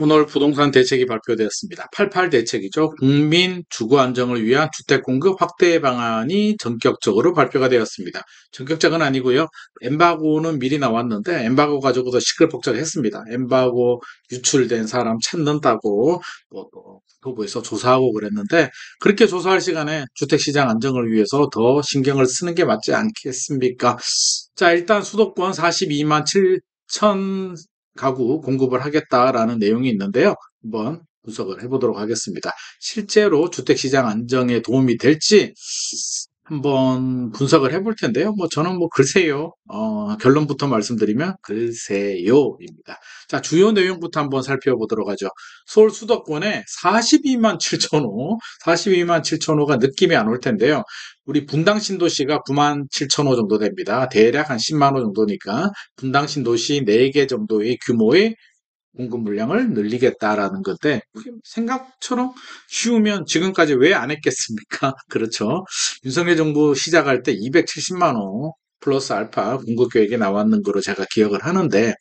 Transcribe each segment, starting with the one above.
오늘 부동산 대책이 발표되었습니다. 88 대책이죠. 국민 주거 안정을 위한 주택 공급 확대 방안이 전격적으로 발표가 되었습니다. 전격적은 아니고요. 엠바고는 미리 나왔는데 엠바고 가지고도 시끌벅적했습니다. 엠바고 유출된 사람 찾는다고 국토부에서 조사하고 그랬는데 그렇게 조사할 시간에 주택시장 안정을 위해서 더 신경을 쓰는 게 맞지 않겠습니까? 자, 일단 수도권 42만 7천 가구 공급을 하겠다라는 내용이 있는데요. 한번 분석을 해보도록 하겠습니다. 실제로 주택시장 안정에 도움이 될지 한번 분석을 해볼 텐데요. 저는 글쎄요. 결론부터 말씀드리면 글쎄요입니다. 자, 주요 내용부터 한번 살펴보도록 하죠. 서울 수도권에 42만 7천 호, 42만 7천 호가 느낌이 안 올 텐데요. 우리 분당 신도시가 9만 7천 호 정도 됩니다. 대략 한 10만 호 정도니까 분당 신도시 4개 정도의 규모의 공급 물량을 늘리겠다라는 건데 생각처럼 쉬우면 지금까지 왜 안 했겠습니까? 그렇죠. 윤석열 정부 시작할 때 270만 호 플러스 알파 공급 계획이 나왔는 거로 제가 기억을 하는데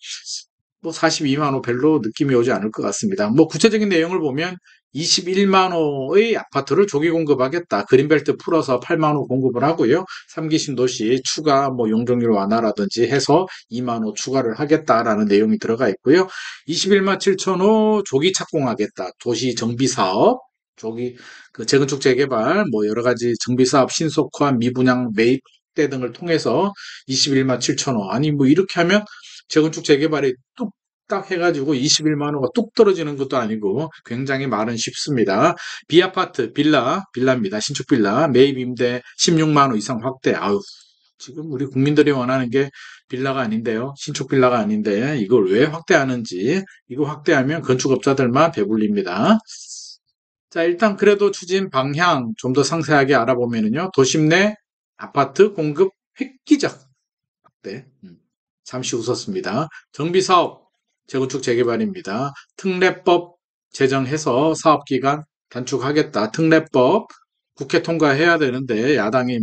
42만 호 별로 느낌이 오지 않을 것 같습니다. 구체적인 내용을 보면 21만 호의 아파트를 조기 공급하겠다. 그린벨트 풀어서 8만 호 공급을 하고요. 3기 신도시 추가 용적률 완화라든지 해서 2만 호 추가를 하겠다라는 내용이 들어가 있고요. 21만 7천 호 조기 착공하겠다. 도시 정비 사업, 조기 재건축 재개발, 여러 가지 정비 사업 신속화, 미분양 매입 대 등을 통해서 21만 7천 호. 아니 이렇게 하면 재건축 재개발이 뚝딱 해가지고 21만 호가 뚝 떨어지는 것도 아니고 굉장히 말은 쉽습니다. B아파트 빌라입니다. 신축 빌라 매입 임대 16만 호 이상 확대. 아유, 지금 우리 국민들이 원하는 게 빌라가 아닌데요. 신축 빌라가 아닌데 이걸 왜 확대하는지. 이거 확대하면 건축업자들만 배불립니다. 자, 일단 그래도 추진 방향 좀 더 상세하게 알아보면요. 도심 내 아파트 공급 획기적 확대. 잠시 웃었습니다. 정비사업, 재건축 재개발입니다. 특례법 제정해서 사업기간 단축하겠다. 특례법 국회 통과해야 되는데 야당이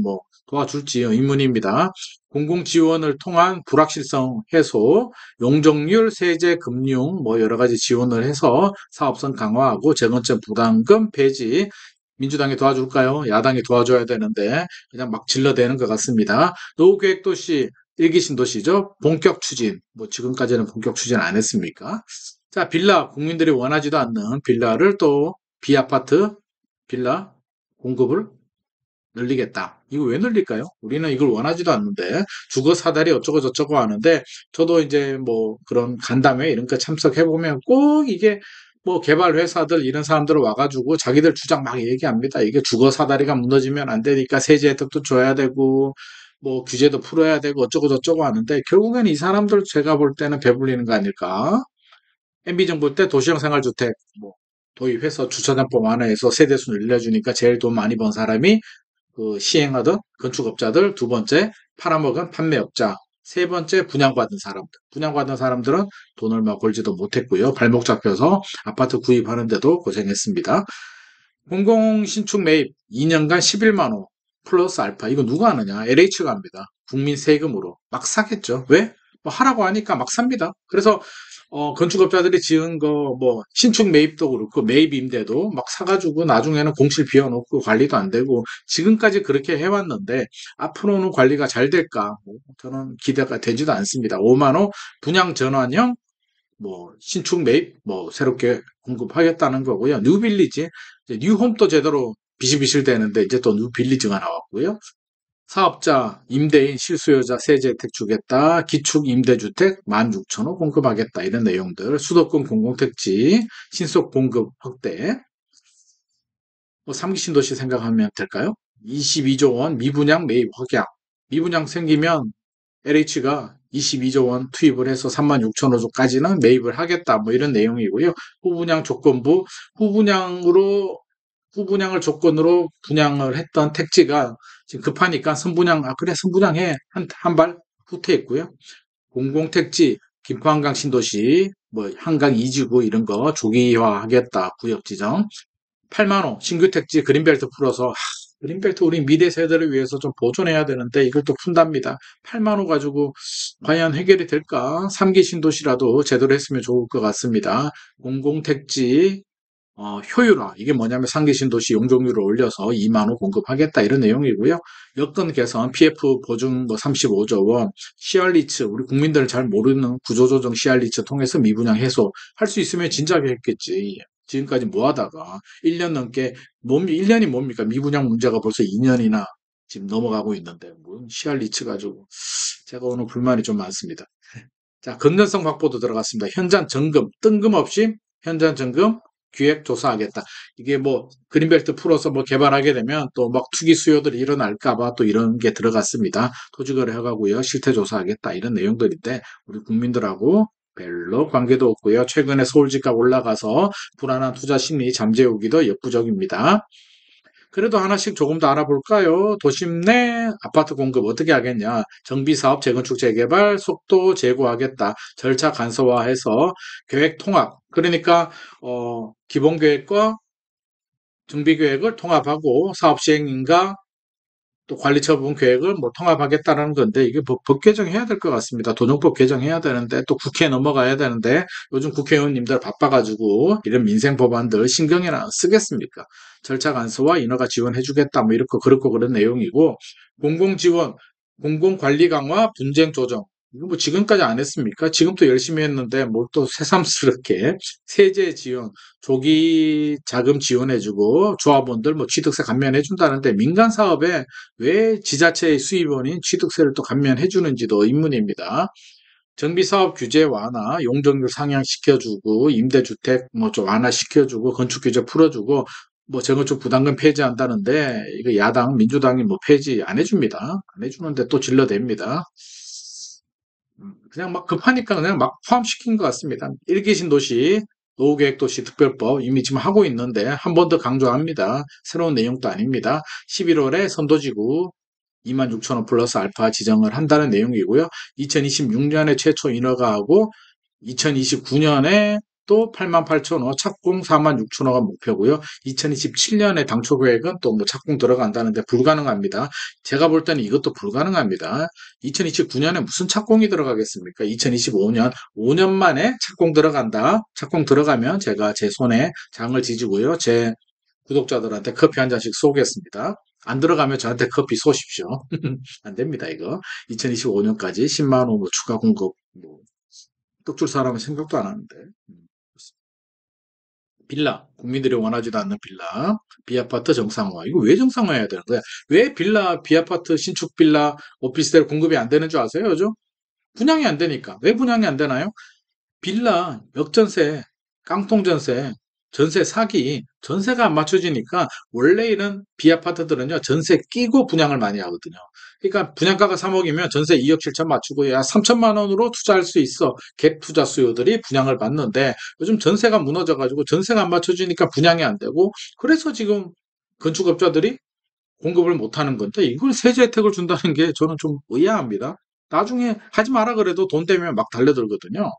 도와줄지 의문입니다. 공공지원을 통한 불확실성 해소, 용적률, 세제, 금융 여러 가지 지원을 해서 사업성 강화하고 재건축 부담금 폐지. 민주당이 도와줄까요? 야당이 도와줘야 되는데 그냥 막 질러대는 것 같습니다. 노후계획도시 1기 신도시죠. 본격 추진. 지금까지는 본격 추진 안 했습니까? 자, 빌라. 국민들이 원하지도 않는 빌라를 또 B아파트 빌라 공급을 늘리겠다. 이거 왜 늘릴까요? 우리는 이걸 원하지도 않는데 주거 사다리 어쩌고 저쩌고 하는데 저도 이제 그런 간담회 이런 거 참석해 보면 꼭 이게 개발 회사들 이런 사람들 와가지고 자기들 주장 막 얘기합니다. 이게 주거 사다리가 무너지면 안 되니까 세제 혜택도 줘야 되고 규제도 풀어야 되고 어쩌고 저쩌고 하는데 결국엔 이 사람들 제가 볼 때는 배불리는 거 아닐까? MB 정부 때 도시형 생활주택 도입해서 주차장법 완화해서 세대수 늘려주니까 제일 돈 많이 번 사람이 시행하던 건축업자들, 두 번째 팔아먹은 판매업자, 세 번째 분양받은 사람들. 분양받은 사람들은 돈 얼마 벌지도 못했고요. 발목 잡혀서 아파트 구입하는데도 고생했습니다. 공공신축 매입 2년간 11만 호 플러스 알파. 이거 누가 하느냐? LH가 합니다. 국민 세금으로. 막 사겠죠. 왜? 하라고 하니까 막 삽니다. 그래서 건축업자들이 지은 거 신축 매입도 그렇고 매입 임대도 막 사가지고 나중에는 공실 비워놓고 관리도 안 되고 지금까지 그렇게 해왔는데 앞으로는 관리가 잘 될까? 저는 기대가 되지도 않습니다. 5만 호 분양 전환형 신축 매입 새롭게 공급하겠다는 거고요. 뉴빌리지, 이제 뉴홈도 제대로 비실비실 되는데 이제 또 뉴빌리지가 나왔고요. 사업자, 임대인, 실수요자 세제 혜택 주겠다. 기축 임대주택 16,000호 공급하겠다. 이런 내용들. 수도권 공공택지, 신속 공급 확대. 3기 신도시 생각하면 될까요? 22조 원 미분양 매입 확약. 미분양 생기면 LH가 22조 원 투입을 해서 36,000호까지는 매입을 하겠다. 이런 내용이고요. 후분양 조건부, 후분양을 조건으로 분양을 했던 택지가 지금 급하니까 선분양, 그래, 선분양해. 한 발 후퇴했고요. 공공택지, 김포한강 신도시, 한강 2지구 이런 거 조기화 하겠다. 구역 지정. 8만 호, 신규 택지 그린벨트 풀어서 그린벨트 우리 미래 세대를 위해서 좀 보존해야 되는데 이걸 또 푼답니다. 8만 호 가지고 과연 해결이 될까? 3기 신도시라도 제대로 했으면 좋을 것 같습니다. 공공택지 효율화. 이게 뭐냐면 상기 신도시 용적률을 올려서 2만 호 공급하겠다 이런 내용이고요. 여건 개선, PF 보증 뭐 35조 원, 시알리츠 우리 국민들은 잘 모르는 구조조정 시알리츠 통해서 미분양 해소 할 수 있으면 진작에 했겠지. 지금까지 뭐 하다가 1년 넘게 1년이 뭡니까? 미분양 문제가 벌써 2년이나 지금 넘어가고 있는데 뭐 시알리츠 가지고 제가 오늘 불만이 좀 많습니다. 자, 건전성 확보도 들어갔습니다. 현장 점검, 뜬금없이 현장 점검 기획 조사하겠다. 이게 뭐 그린벨트 풀어서 뭐 개발하게 되면 또 막 투기 수요들이 일어날까봐 또 이런 게 들어갔습니다. 토지거래 허가고요, 실태 조사하겠다 이런 내용들인데 우리 국민들하고 별로 관계도 없고요. 최근에 서울 집값 올라가서 불안한 투자 심리 잠재우기도 역부족입니다. 그래도 하나씩 조금 더 알아볼까요? 도심 내 아파트 공급 어떻게 하겠냐? 정비사업, 재건축, 재개발 속도 제고하겠다. 절차 간소화해서 계획 통합. 그러니까 기본 계획과 정비 계획을 통합하고 사업 시행인가 또 관리처분 계획을 뭐 통합하겠다는 건데 이게 법 개정해야 될 것 같습니다. 도정법 개정해야 되는데 또 국회 넘어가야 되는데 요즘 국회의원님들 바빠가지고 이런 민생 법안들 신경이나 쓰겠습니까? 절차 간소화 인허가 지원해주겠다 뭐 이렇고 그렇고 그런 내용이고 공공지원, 공공관리 강화, 분쟁 조정 이거 뭐 지금까지 안 했습니까? 지금도 열심히 했는데 뭘 또 새삼스럽게 세제 지원, 조기 자금 지원해주고 조합원들 뭐 취득세 감면해준다는데 민간 사업에 왜 지자체의 수입원인 취득세를 또 감면해주는지도 의문입니다. 정비사업 규제 완화, 용적률 상향시켜주고 임대주택 뭐 좀 완화시켜주고 건축 규제 풀어주고 뭐 재건축 부담금 폐지한다는데 이거 야당 민주당이 뭐 폐지 안 해줍니다. 안 해주는데 또 질러댑니다. 그냥 막 급하니까 그냥 막 포함시킨 것 같습니다. 일기 신도시, 노후계획도시 특별법 이미 지금 하고 있는데 한 번 더 강조합니다. 새로운 내용도 아닙니다. 11월에 선도지구 26,000원 플러스 알파 지정을 한다는 내용이고요. 2026년에 최초 인허가하고 2029년에 또 88,000원, 착공 46,000원가 목표고요. 2027년에 당초 계획은 또 뭐 착공 들어간다는데 불가능합니다. 제가 볼 때는 이것도 불가능합니다. 2029년에 무슨 착공이 들어가겠습니까? 2025년, 5년 만에 착공 들어간다. 착공 들어가면 제가 제 손에 장을 지지고요. 제 구독자들한테 커피 한 잔씩 쏘겠습니다. 안 들어가면 저한테 커피 쏘십시오. 안 됩니다, 이거. 2025년까지 10만 원 뭐 추가 공급, 뭐, 떡줄 사람은 생각도 안 하는데. 빌라, 국민들이 원하지도 않는 빌라, 비아파트 정상화. 이거 왜 정상화해야 되는 거야? 왜 빌라, 비아파트, 신축 빌라, 오피스텔 공급이 안 되는 줄 아세요, 요즘? 분양이 안 되니까. 왜 분양이 안 되나요? 빌라, 역전세, 깡통전세, 전세 사기, 전세가 안 맞춰지니까 원래 이런 비아파트들은요, 전세 끼고 분양을 많이 하거든요. 그러니까 분양가가 3억이면 전세 2억 7천 맞추고 야 3천만 원으로 투자할 수 있어. 갭 투자 수요들이 분양을 받는데 요즘 전세가 무너져가지고 전세가 안 맞춰지니까 분양이 안 되고 그래서 지금 건축업자들이 공급을 못 하는 건데 이걸 세제 혜택을 준다는 게 저는 좀 의아합니다. 나중에 하지 마라 그래도 돈 때문에 막 달려들거든요.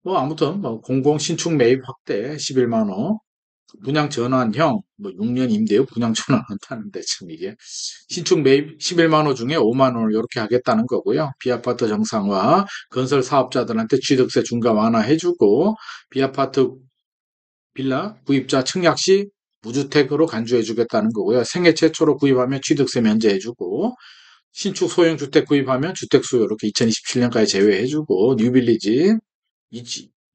뭐 아무튼 뭐 공공 신축 매입 확대 11만 원, 분양 전환형 뭐 6년 임대요 분양 전환한다는데 참 이게 신축 매입 11만 원 중에 5만 원을 이렇게 하겠다는 거고요. 비아파트 정상화, 건설 사업자들한테 취득세 중과 완화해주고 비아파트 빌라 구입자 청약 시 무주택으로 간주해주겠다는 거고요. 생애 최초로 구입하면 취득세 면제해주고 신축 소형 주택 구입하면 주택 수요 이렇게 2027년까지 제외해주고 뉴빌리지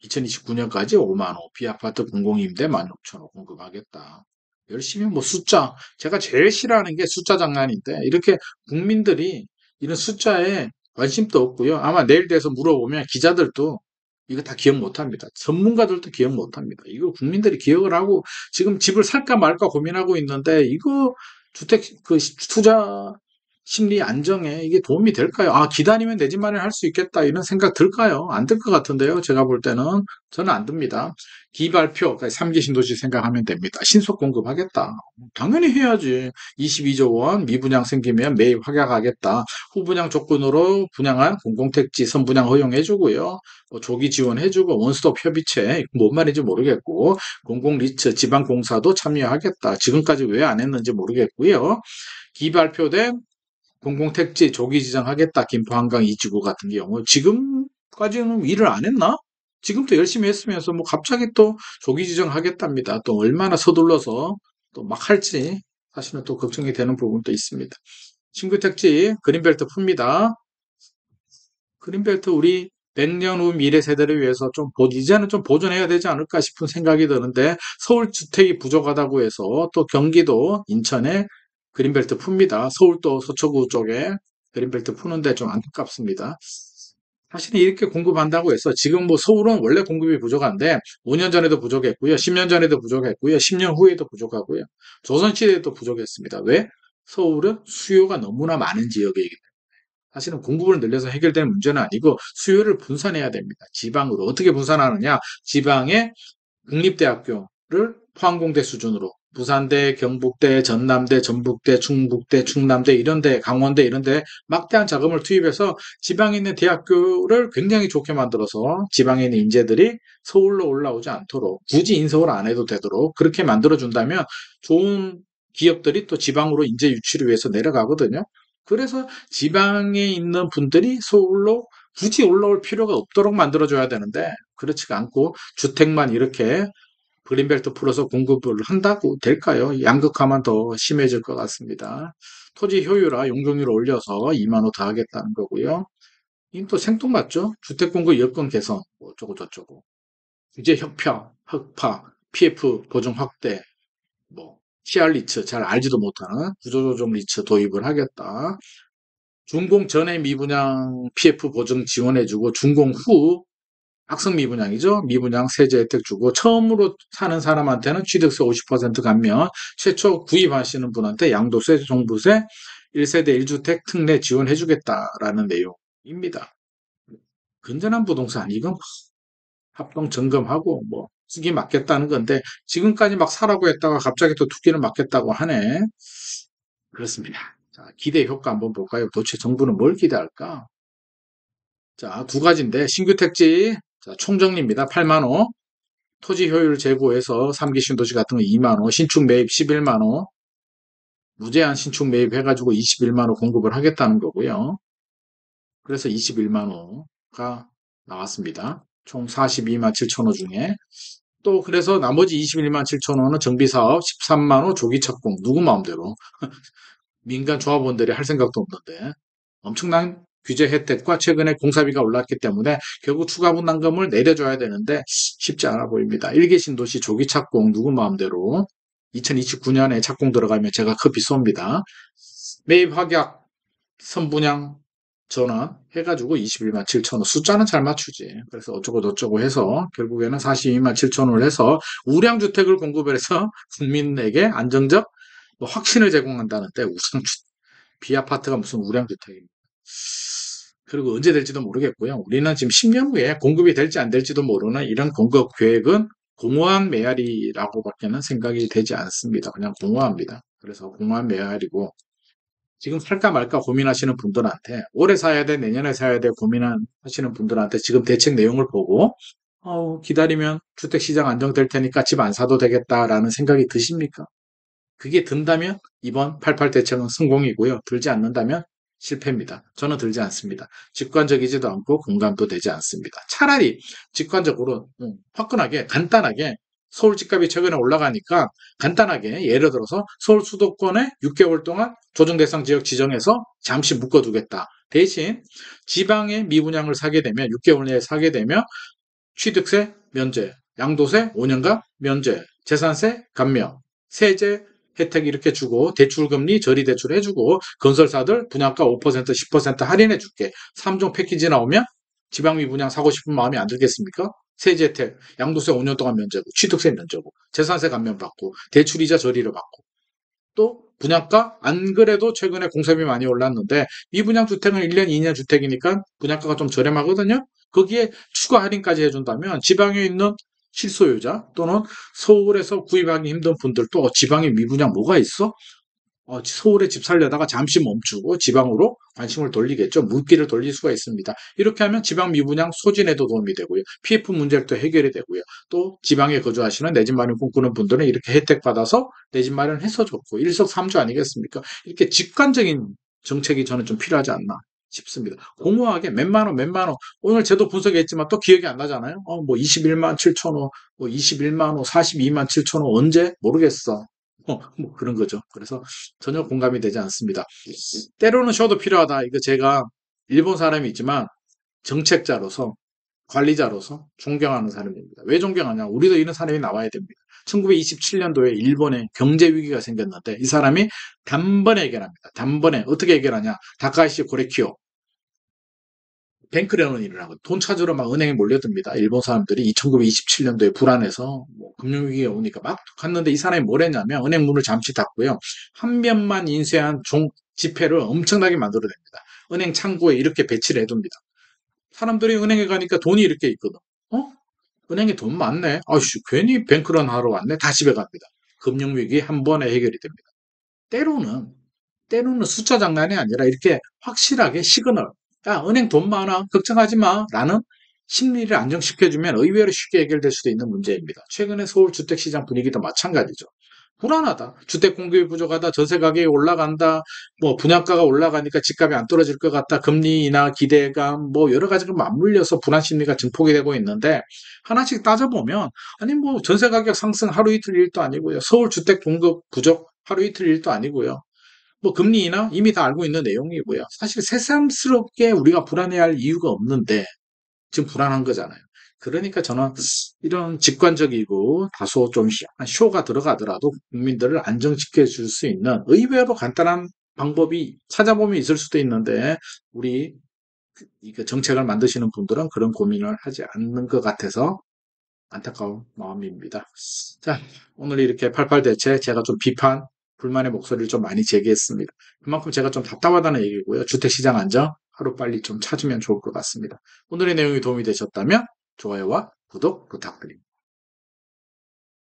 2029년까지 5만 호, 비아파트 공공임대 16,000호 공급하겠다. 열심히 뭐 숫자, 제가 제일 싫어하는 게 숫자 장난인데 이렇게 국민들이 이런 숫자에 관심도 없고요. 아마 내일 돼서 물어보면 기자들도 이거 다 기억 못 합니다. 전문가들도 기억 못 합니다. 이거 국민들이 기억을 하고 지금 집을 살까 말까 고민하고 있는데 이거 주택 그 투자 심리 안정에 이게 도움이 될까요? 아, 기다리면 내 집 마련할 수 있겠다 이런 생각 들까요? 안 들 것 같은데요. 제가 볼 때는 저는 안 듭니다. 기발표, 그러니까 3기 신도시 생각하면 됩니다. 신속 공급하겠다. 당연히 해야지. 22조 원 미분양 생기면 매입 확약하겠다. 후분양 조건으로 분양한 공공택지 선분양 허용해주고요. 뭐 조기 지원해주고 원스톱 협의체 뭔 말인지 모르겠고 공공리츠 지방공사도 참여하겠다. 지금까지 왜 안 했는지 모르겠고요. 기발표된 공공택지 조기 지정하겠다. 김포 한강 2지구 같은 경우 지금까지는 일을 안 했나? 지금도 열심히 했으면서 뭐 갑자기 또 조기 지정하겠답니다. 또 얼마나 서둘러서 또 막 할지 사실은 또 걱정이 되는 부분도 있습니다. 신규 택지 그린벨트 풉니다. 그린벨트 우리 100년 후 미래 세대를 위해서 이제는 좀 보존해야 되지 않을까 싶은 생각이 드는데 서울 주택이 부족하다고 해서 또 경기도 인천에 그린벨트 풉니다. 서울도 서초구 쪽에 그린벨트 푸는데 좀 안타깝습니다. 사실은 이렇게 공급한다고 해서 지금 뭐 서울은 원래 공급이 부족한데 5년 전에도 부족했고요. 10년 전에도 부족했고요. 10년 후에도 부족하고요. 조선시대에도 부족했습니다. 왜? 서울은 수요가 너무나 많은 지역이기 때문에. 사실은 공급을 늘려서 해결되는 문제는 아니고 수요를 분산해야 됩니다. 지방으로. 어떻게 분산하느냐? 지방의 국립대학교를 포항공대 수준으로 부산대, 경북대, 전남대, 전북대, 충북대, 충남대 이런데 강원대 이런데 막대한 자금을 투입해서 지방에 있는 대학교를 굉장히 좋게 만들어서 지방에 있는 인재들이 서울로 올라오지 않도록 굳이 인서울 안 해도 되도록 그렇게 만들어준다면 좋은 기업들이 또 지방으로 인재 유치를 위해서 내려가거든요. 그래서 지방에 있는 분들이 서울로 굳이 올라올 필요가 없도록 만들어줘야 되는데 그렇지가 않고 주택만 이렇게 그린벨트 풀어서 공급을 한다고 될까요? 양극화만 더 심해질 것 같습니다. 토지 효율화, 용적률을 올려서 2만 호 더 하겠다는 거고요. 이건 또 생뚱맞죠? 주택 공급 여건 개선, 뭐 어쩌고 저쩌고. 규제 혁파, PF 보증 확대, 뭐 CR 리츠 잘 알지도 못하는 구조조정 리츠 도입을 하겠다. 준공 전에 미분양 PF 보증 지원해주고 준공 후 학생 미분양이죠. 미분양 세제 혜택 주고 처음으로 사는 사람한테는 취득세 50% 감면, 최초 구입하시는 분한테 양도세, 종부세, 1세대 1주택 특례 지원해주겠다라는 내용입니다. 건전한 부동산 이건 합동 점검하고 뭐 투기 맞겠다는 건데 지금까지 막 사라고 했다가 갑자기 또 투기를 맞겠다고 하네. 그렇습니다. 자, 기대 효과 한번 볼까요? 도대체 정부는 뭘 기대할까? 자, 두 가지인데 신규 택지 자, 총정리입니다. 8만 호. 토지 효율 제고해서 3기 신도시 같은 거 2만 호, 신축 매입 11만 호, 무제한 신축 매입 해가지고 21만 호 공급을 하겠다는 거고요. 그래서 21만 호가 나왔습니다. 총 42만 7천 호 중에 또 그래서 나머지 21만 7천 호는 정비사업 13만 호 조기 착공 누구 마음대로 민간 조합원들이 할 생각도 없는데 엄청난 규제 혜택과 최근에 공사비가 올랐기 때문에 결국 추가 분담금을 내려줘야 되는데 쉽지 않아 보입니다. 1기 신도시 조기 착공 누구 마음대로 2029년에 착공 들어가면 제가 커피 쏩니다. 매입 확약 선분양 전환 해가지고 21만 7천 원 숫자는 잘 맞추지. 그래서 어쩌고 저쩌고 해서 결국에는 42만 7천 원을 해서 우량주택을 공급해서 국민에게 안정적 확신을 제공한다는데 우선 비아파트가 무슨 우량주택입니다. 그리고 언제 될지도 모르겠고요. 우리는 지금 10년 후에 공급이 될지 안 될지도 모르는 이런 공급 계획은 공허한 메아리라고밖에는 생각이 되지 않습니다. 그냥 공허합니다. 그래서 공허한 메아리고 지금 살까 말까 고민하시는 분들한테 올해 사야 돼, 내년에 사야 돼 고민하시는 분들한테 지금 대책 내용을 보고 기다리면 주택시장 안정될 테니까 집 안 사도 되겠다라는 생각이 드십니까? 그게 든다면 이번 88 대책은 성공이고요. 들지 않는다면 실패입니다. 저는 들지 않습니다. 직관적이지도 않고 공감도 되지 않습니다. 차라리 직관적으로 화끈하게 간단하게 서울 집값이 최근에 올라가니까 간단하게 예를 들어서 서울 수도권에 6개월 동안 조정대상 지역 지정해서 잠시 묶어두겠다. 대신 지방의 미분양을 사게 되면 6개월 내에 사게 되면 취득세 면제, 양도세 5년간 면제, 재산세 감면, 세제 혜택 이렇게 주고 대출금리 저리 대출 해주고 건설사들 분양가 5% 10% 할인해 줄게. 3종 패키지 나오면 지방미 분양 사고 싶은 마음이 안 들겠습니까? 세제 혜택, 양도세 5년 동안 면제고 취득세 면제고 재산세 감면 받고 대출이자 저리를 받고 또 분양가? 안 그래도 최근에 공사비 많이 올랐는데 미분양 주택은 1년, 2년 주택이니까 분양가가 좀 저렴하거든요. 거기에 추가 할인까지 해준다면 지방에 있는 실소유자 또는 서울에서 구입하기 힘든 분들도 지방에 미분양 뭐가 있어? 서울에 집 살려다가 잠시 멈추고 지방으로 관심을 돌리겠죠. 물기를 돌릴 수가 있습니다. 이렇게 하면 지방 미분양 소진에도 도움이 되고요. PF 문제도 해결이 되고요. 또 지방에 거주하시는 내 집 마련 꿈꾸는 분들은 이렇게 혜택 받아서 내 집 마련해서 좋고 일석삼조 아니겠습니까? 이렇게 직관적인 정책이 저는 좀 필요하지 않나 싶습니다. 공허하게 몇만 원, 몇만 원. 오늘 제도 분석했지만 또 기억이 안 나잖아요. 뭐 21만 7천 원, 뭐 21만 원, 42만 7천 원 언제? 모르겠어. 뭐 그런 거죠. 그래서 전혀 공감이 되지 않습니다. 때로는 쇼도 필요하다. 이거 제가 일본 사람이 있지만 정책자로서 관리자로서 존경하는 사람입니다. 왜 존경하냐? 우리도 이런 사람이 나와야 됩니다. 1927년도에 일본에 경제 위기가 생겼는데 이 사람이 단번에 해결합니다. 단번에 어떻게 해결하냐? 다카이시 고레키오 뱅크라는 일을 하고 돈 찾으러 막 은행에 몰려듭니다. 일본 사람들이 1927년도에 불안해서 뭐 금융위기가 오니까 막 갔는데 이 사람이 뭘 했냐면 은행 문을 잠시 닫고요. 한 면만 인쇄한 지폐를 엄청나게 만들어냅니다. 은행 창구에 이렇게 배치를 해둡니다. 사람들이 은행에 가니까 돈이 이렇게 있거든. 어? 은행에 돈 많네. 아씨 괜히 뱅크런 하러 왔네. 다 집에 갑니다. 금융위기 한 번에 해결이 됩니다. 때로는 숫자 장난이 아니라 이렇게 확실하게 시그널, 야, 은행 돈 많아. 걱정하지 마. 라는 심리를 안정시켜주면 의외로 쉽게 해결될 수도 있는 문제입니다. 최근에 서울 주택시장 분위기도 마찬가지죠. 불안하다. 주택 공급이 부족하다. 전세 가격이 올라간다. 뭐 분양가가 올라가니까 집값이 안 떨어질 것 같다. 금리 인하 기대감 뭐 여러 가지가 맞물려서 불안 심리가 증폭이 되고 있는데 하나씩 따져보면 아니 뭐 전세 가격 상승 하루 이틀 일도 아니고요. 서울 주택 공급 부족 하루 이틀 일도 아니고요. 뭐 금리 인하 이미 다 알고 있는 내용이고요. 사실 새삼스럽게 우리가 불안해할 이유가 없는데 지금 불안한 거잖아요. 그러니까 저는 이런 직관적이고 다소 좀 쇼가 들어가더라도 국민들을 안정시켜 줄 수 있는 의외로 간단한 방법이 찾아보면 있을 수도 있는데 우리 이거 정책을 만드시는 분들은 그런 고민을 하지 않는 것 같아서 안타까운 마음입니다. 자, 오늘 이렇게 88 대책 제가 좀 비판, 불만의 목소리를 좀 많이 제기했습니다. 그만큼 제가 좀 답답하다는 얘기고요. 주택시장 안정 하루빨리 좀 찾으면 좋을 것 같습니다. 오늘의 내용이 도움이 되셨다면 좋아요와 구독 부탁드립니다.